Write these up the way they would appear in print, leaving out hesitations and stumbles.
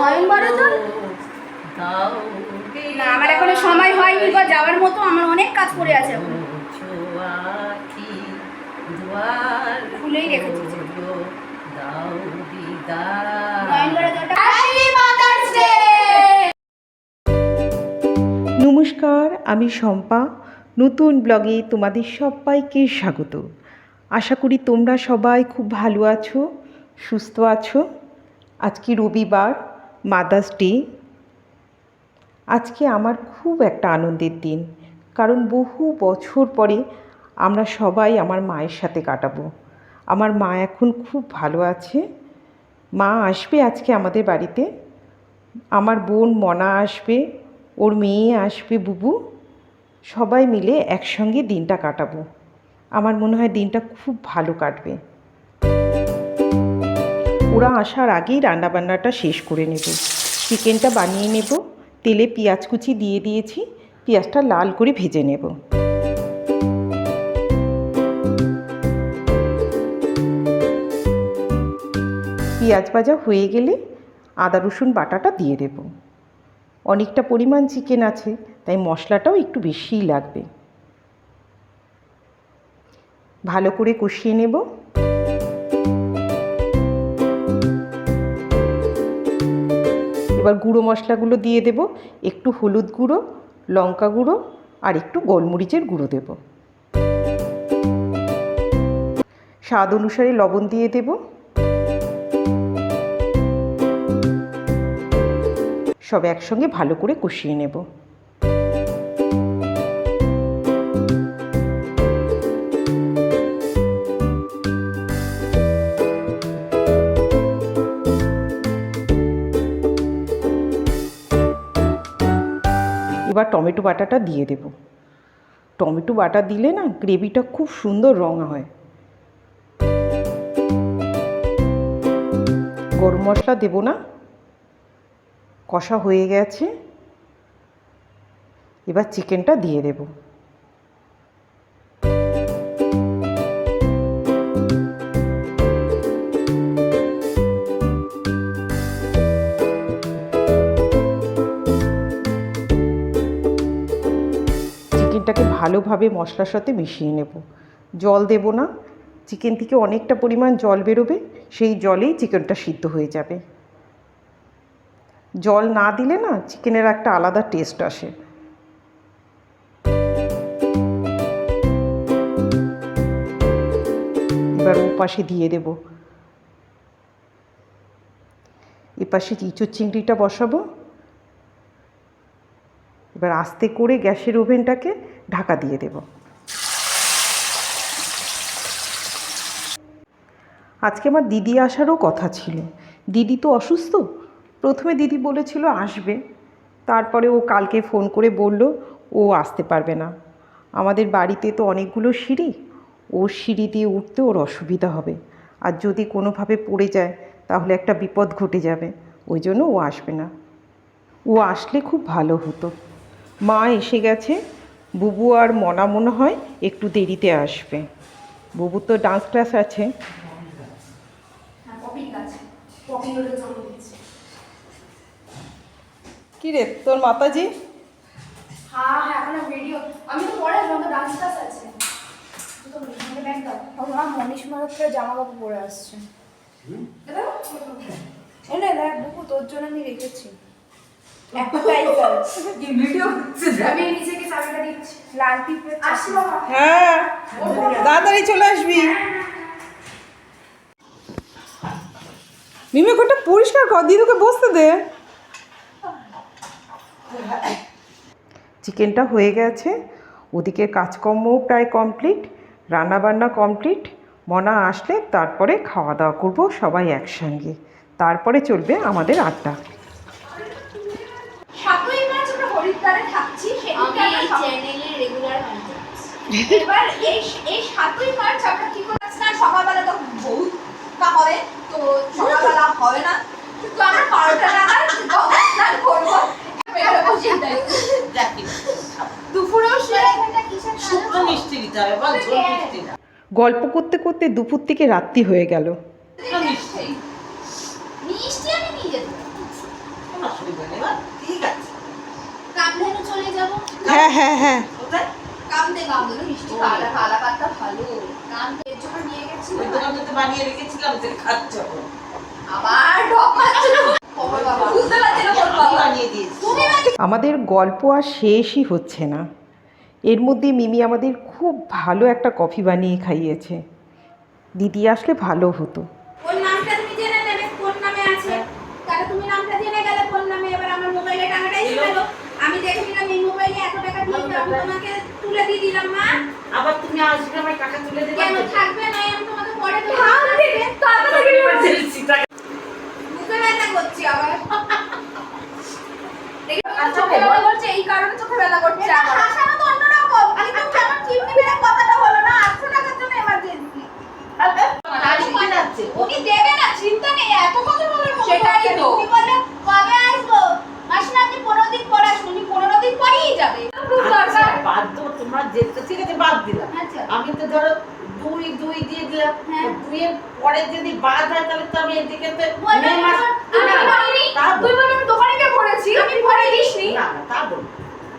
নভেম্বরে তো না, আমার এখনো সময় হয়নি গো যাওয়ার মতো, আমার অনেক কাজ পড়ে আছে এখন। খুলেই রেখেছি নমস্কার, আমি শম্পা। নতুন ব্লগে তোমাদের সবাইকে স্বাগত। আশা করি তোমরা সবাই খুব ভালো আছো, সুস্থ আছো। আজকে রবিবার, মাদার্স ডে। আজকে আমার খুব একটা আনন্দের দিন, কারণ বহু বছর পরে আমরা সবাই আমার মায়ের সাথে কাটাবো। আমার মা এখন খুব ভালো আছে। মা আসবে আজকে আমাদের বাড়িতে। আমার বোন মনা আসবে, ওর মেয়ে আসবে বুবু, সবাই মিলে একসঙ্গে দিনটা কাটাবো। আমার মনে হয় দিনটা খুব ভালো কাটবে। ওরা আসার আগেই রান্নাবান্নাটা শেষ করে নেব। চিকেনটা বানিয়ে নেব, তেলে পেঁয়াজ কুচি দিয়ে দিয়েছি, পেঁয়াজটা লাল করে ভেজে নেব। পেঁয়াজ ভাজা হয়ে গেলে আদা রসুন বাটাটা দিয়ে দেব। অনেকটা পরিমাণ চিকেন আছে, তাই মশলাটাও একটু বেশিই লাগবে। ভালো করে কষিয়ে নেব। এবার গুঁড়ো মশলাগুলো দিয়ে দেব। একটু হলুদ গুঁড়ো, লঙ্কা গুঁড়ো আর একটু গোলমরিচের গুঁড়ো দেব। স্বাদ অনুসারে লবণ দিয়ে দেব। সব একসঙ্গে ভালো করে কষিয়ে নেব। এবার টমেটো বাটাটা দিয়ে দেব। টমেটো বাটা দিলে না গ্রেভিটা খুব সুন্দর রঙ হয়। গরম মশলা দেব না। কষা হয়ে গেছে, এবার চিকেনটা দিয়ে দেব। চিকেনটাকে ভালোভাবে মশলার সাথে মিশিয়ে নেব। জল দেব না। চিকেন থেকে অনেকটা পরিমাণ জল বেরোবে, সেই জলেই চিকেনটা সিদ্ধ হয়ে যাবে। জল না দিলে না চিকেনের একটা আলাদা টেস্ট আসে। এবার ও পাশে দিয়ে দেব। এপাশে ইঁচড় চিংড়িটা বসাবো। এবার আস্তে করে গ্যাসের ওভেনটাকে ঢাকা দিয়ে দেব। আজকে আমার দিদি আসারও কথা ছিল। দিদি তো অসুস্থ। প্রথমে দিদি বলেছিল আসবে, তারপরে ও কালকে ফোন করে বলল ও আসতে পারবে না। আমাদের বাড়িতে তো অনেকগুলো সিঁড়ি, ও সিঁড়ি দিয়ে উঠতে ওর অসুবিধা হবে, আর যদি কোনোভাবে পড়ে যায় তাহলে একটা বিপদ ঘটে যাবে। ওই জন্য ও আসবে না। ও আসলে খুব ভালো হতো। মা এসে গেছে। বুবু আর মনা মনে হয় একটু দেরিতে আসবে। বুবুর তো ডান্স ক্লাস আছে। কি রে তোর মাতাজি? হ্যাঁ হ্যাঁ, এখন ভিডিও আমি তো পরে আসবো, তো ডান্স ক্লাস আছে। তো ব্যাগ দাও। আমার মনীষ মারাত্রের জামা কাপড় পরে আসছে। এনে দেখ বুকু, তোর জন্য আমি রেখেছি। আমি নিজেকে চাবিটা দিচ্ছি। লাল পিঁপড়ে আসি বাবা। হ্যাঁ, তাড়াতাড়ি চলে আসবি। মিমি ঘরটা পরিষ্কার কর, দিদুকে বসতে দে। চিকেনটা হয়ে গেছে, ওদিকে কাজকর্মও প্রায় কমপ্লিট, রান্নাবান্না কমপ্লিট। মনা আসলে তারপরে খাওয়া দাওয়া করবো সবাই একসঙ্গে, তারপরে চলবে আমাদের আড্ডা। সাতই মার্চ আমরা হরিদ্বারে থাকছি, সেদিকে আমরা চ্যানেলে রেগুলার এবার এই 7ই মার্চ আমরা কি করছি না, সকালবেলা তো বহুত হবে, তো সকালবেলা হবে না, কিন্তু আমরা 12টা নাগাদ গঙ্গা স্নান করবো। দুপুরেও শুকনো মিষ্টি দিতে হবে, বা ঝোল মিষ্টি না। গল্প করতে করতে দুপুর থেকে রাত্রি হয়ে গেল। মিষ্টি মিষ্টি আমি নিয়ে যেতে কোনো অসুবিধা নেই বা, ঠিক আছে। কামধেনু চলে যাবো। হ্যাঁ হ্যাঁ হ্যাঁ কোথায়? কামধেনু মিষ্টি কালা পাতা ভালো। কামধেনুর জন্য নিয়ে গেছি। ওই দোকানে তো বানিয়ে রেখেছিলাম, তুই খাচ্ছ এখন। আবার ঢপ মারছিল। ও বাবা, বুঝতে পারছি না ওর আমি বাবা। বানিয়ে দিয়েছি। তুমি নাকি আমাদের গল্প আর শেষই হচ্ছে না। এর মধ্যে মিমি আমাদের খুব ভালো একটা কফি বানিয়ে খাইয়েছে। দিদি আসলে ভালো হতো। ওর নামটা তুমি জেনে নেবে কোন নামে আছে। তাহলে তুমি নামটা জেনে গেলে কোন নামে, এবার আমার মোবাইলে টাকাটাই ছিল। আমি দেখে নিলাম এই মোবাইলে এত টাকা দিয়ে আমি তোমাকে তুলে দিয়ে দিলাম মা। আবার তুমি আসবে, আমার টাকা তুলে দেবে। কেন থাকবে না, আমি তোমাকে পরে দেবো। থাকবে তাড়াতাড়ি বুঝতে ব্যথা করছি আবার। চোখে ব্যথা করছে, এই কারণে চোখে ব্যথা করছে আমার। হাসানো তো অন্যরকম, কিন্তু আমার চিমনি ফেলে কথাটা হলো না 800 টাকার জন্য এমার্জেন্সি। উনি দেবে না, চিন্তা নেই, এত কথা বলার মতো। সেটাই তো। উনি বললে কবে আসবো? মাসে আপনি 15 দিন পরে আসুন, উনি 15 দিন পরেই যাবে। আচ্ছা, বাদ দাও, তোমরা যেতে, ঠিক আছে, বাদ দিলাম। আচ্ছা। আমি তো ধরো 2 দিয়ে দিলাম। হ্যাঁ। 2 এর পরে যদি বাদ হয় তাহলে তো আমি এদিকে তো বলবে মে মাস আমি বলিনি, তা তুই বলবি আমি দোকানে গিয়ে পড়েছি, আমি পরে দিসনি। না না, তা বল,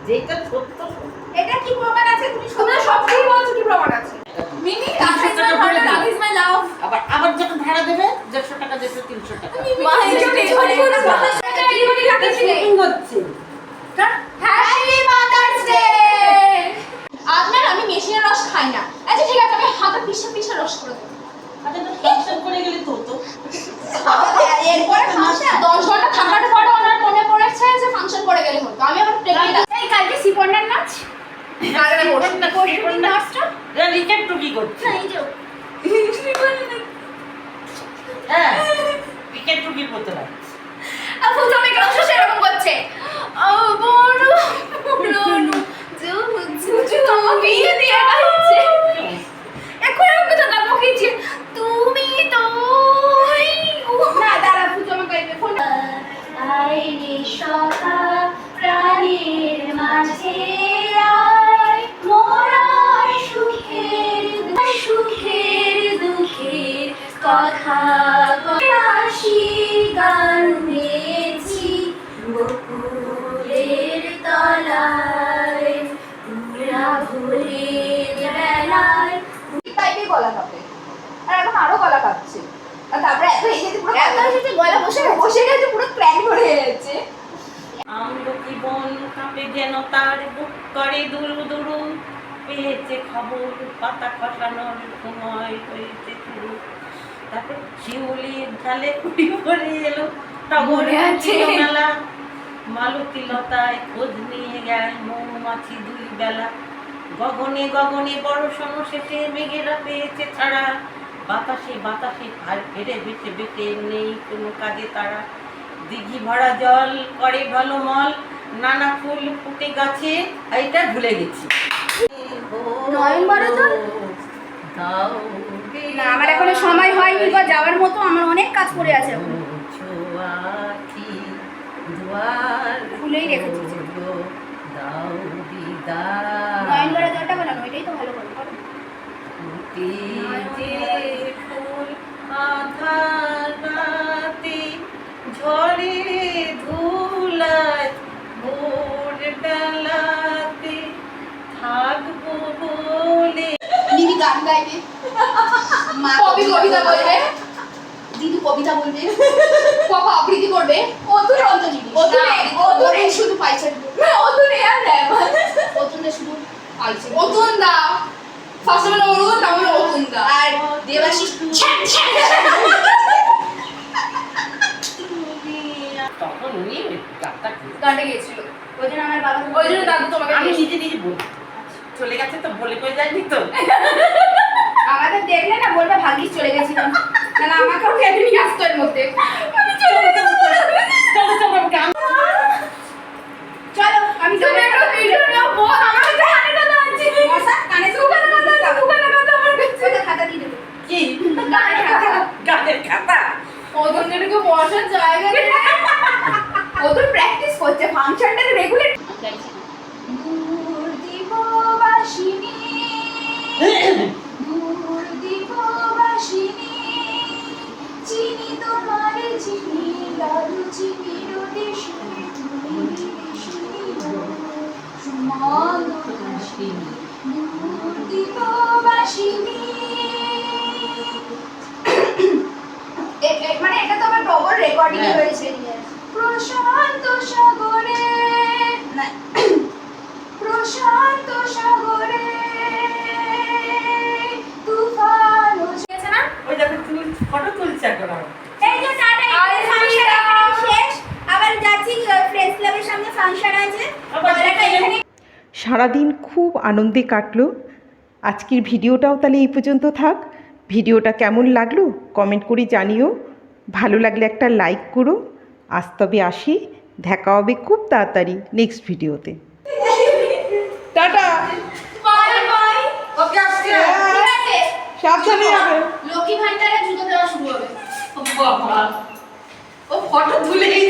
যেটা সত্য সত্য। এটা কি প্রমাণ আছে? তুমি সবকিছু বলছো, কি প্রমাণ আছে? মিমি, that is my heart, that is my love. আবার যখন ভাড়া দেবে 150 টাকা দেবে, 300 টাকা মা, এই যে টেলিফোনে কোনো কথা শুনে টেলিফোনে রাখিছিলে। হচ্ছে। Happy mother's day. আপনার আমি মেশিনের রস খাই না। আচ্ছা ঠিক আছে, আমি হাতে পিষে রস করে দেবো। আচ্ছা, তো ফাংশন করে গেলে তো হতো। এরপরে ফাংশন 10 ঘন্টা থাকার পরে ওনার মনে পড়েছে যে ফাংশন করে গেলে হতো। আমি আবার প্রেগনেন্ট। এই কালকে সিপন্ডার নাচ। কালকে পরশুদিন নাচটা। রিকেট টু কি করছে? না, এই যে হ্যাঁ, রিকেট টু কি করতে লাগে? আপু তুমি কেন সেরকম করছে? ও বড় পুরনো জুজু তুমি দিয়ে গাইছে। এখন আমাকে তো গান বকিয়েছে। তুমি তো না দাঁড়া, পুজো আমাকে গাইবে ফোন। আইনি সখা প্রাণীর মাঝে আয়, মোরা সুখের দুঃখের কথা হাসি গান গেয়েছি বকুলের তলায়, পুরা ভোরের বেলায়। টাইপে গলা কাঁপে, আর এখন আরো গলা কাঁপছে। আর তারপরে এত এই যে পুরো গলা বসে গেছে, পুরো ক্র্যাক করে গেছে। আমলো জীবন কাঁপে যেন তার বুক করে দুরু দুরু, পেয়েছে খবর পাতা খসানোর সময় হয়েছে শুরু। তারপর শিউলির ঝালে কুড়ি পড়ে এলো টগরে আছে মেলা, মালতী লতায় খোঁজ নিয়ে গেল মৌমাছি 2 বেলা। গগনে গগনে বড় শেষে মেঘেরা পেয়েছে ছাড়া, বাতাসে বাতাসে ফেরে বেঁচে বেঁচে নেই কোনো কাজে তারা। দিঘি ভরা জল করে ভালো মল, নানা ফুল ফুটে গাছে, এইটা ভুলে গেছি। নভেম্বরে তো দাও না, আমার এখনো সময় হয়নি বা যাওয়ার মতো, আমার অনেক কাজ পড়ে আছে এখন। ভুলেই রেখেছি। দাও বিদায়, নভেম্বরে জলটা বানানো, এটাই তো ভালো করো। ফুল আধার রাতে ঝড়ে ধুলায় ভোর বেলাতে থাকবো বলে। দিদি গান গাইবে, মা কবিতা বলবে, দিদি কবিতা বলবে, পাপা আবৃত্তি করবে, অতুল অন্তর্জীবী, অতুল শুধু পাইছে, অতুল আর রেহমান, অতুল শুধু পাইছে, অতুল দা ফার্স্ট বলে অরুণ, তারপরে অতুল দা আর দেবাশিস তখন উনি গানটা গানে গিয়েছিল। ওই জন্য আমার বাবা, ওই জন্য দাদু তোমাকে আমি নিজে বলি, চলে গেছে তো বলে কই যায়নি তো। আমাদের দেখলে না বলবে ভাগ্যিস চলে গেছিলাম, না আমাকেও কেটে নিয়ে আসতো এর মধ্যে। আমি চলে চলো আমি একটা ভিডিও নেব, আমার কাছে হাতে না আছে মশা কানে সুগানা আমার কাছে খাতা দিয়ে দেব। কি গানের খাতা ওদের কি বসার জায়গা নেই, ওদের প্র্যাকটিস করছে ফাংশনটা রেগুলার। দূর দিববাসিনী দূর দিববাসিনী চিনি তোমার বিরদেশে তুমি বিদেশিনী হও, সুমধুর হাসিনী মূর্তিবাসিনী। মানে এটা তো আবার ডবল রেকর্ডিং হয়েছে। প্রশান্ত সাগরে না, প্রশান্ত সাগরে তুফান উঠেছে না। ওই দেখো তুমি ফটো তুলছে এখন আমার। এই যে টাটা, এই ফাংশন এখানে শেষ। আবার যাচ্ছি প্রেস ক্লাবের সামনে ফাংশন আছে। পয়লাটা এখানে। সারাদিন খুব আনন্দে কাটলো। আজকের ভিডিওটাও তাহলে এই পর্যন্ত থাক। ভিডিওটা কেমন লাগলো কমেন্ট করে জানিও। ভালো লাগলে একটা লাইক করো। আজ তবে আসি, দেখা হবে খুব তাড়াতাড়ি নেক্সট ভিডিওতে। টাটা। Bye bye. ওকে আসছে। ঠিক আছে, সাবধানে যাবে। লক্ষ্মী ভান্ডারে জুতো দেওয়া শুরু হবে। ও বাবা, ও ফটো তুলেই